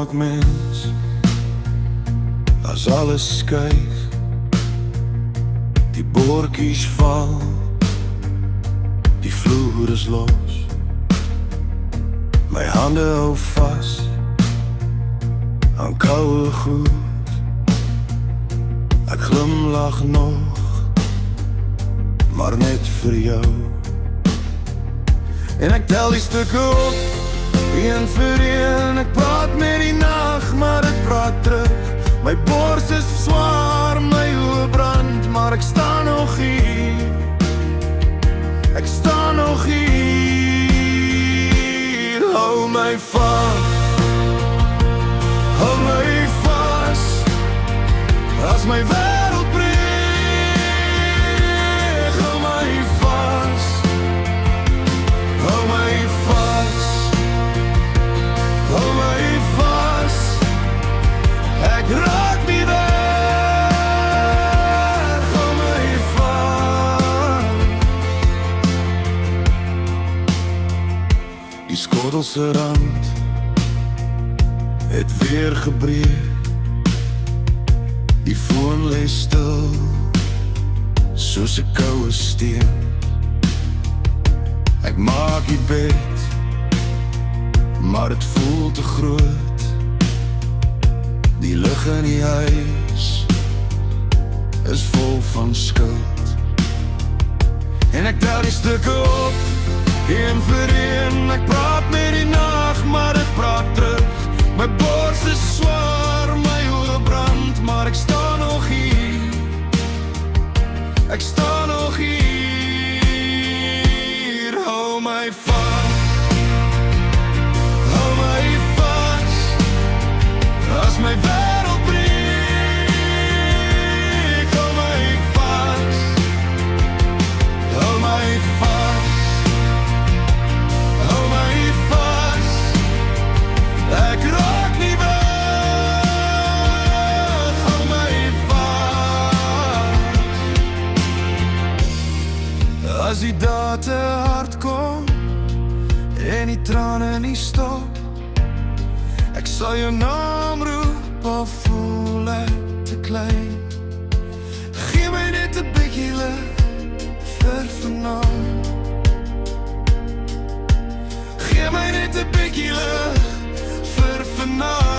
maak mens as alles skuif, die bordjies val, die vloer is los, my hande hou vas aan koue goed. Ek glimlag nog, maar net vir jou. En ek tel die stukke op, een vir een. Ek praat met die nag, maar dit praat terug. My bors is swaar, my oë brand, maar ek sta nog hier. Ek sta nog hier. Hou my vas, hou my vas, as my wêreld breek. Hou my vas, hou my vas, hou my vas. Ek raak nie weg, hou my vas. Die skotelse rand het weer gebreek. Die foon lê stil, soos 'n koue steen. Ek maak die bed, maar het voel te groot. Die lig in die huis is vol van skuld. En ek tel die stukke op, een vir een. Ek praat met die nag, maar het praat terug. My bors is swaar, my oë brand, maar ek sta nog hier. Ek sta nog hier. Hou my vas, hou my vas, as my wêreld breek. Hou my vas, hou my vas, hou my vas. Ek raak nie weg, hou my vas. As die dae te hard kom en die trane nie stop, ek sal jou naam roep, al voel ek te klein. Gee my net 'n bietjie lig vir vanaand. Gee my net 'n bietjie lig vir vanaand.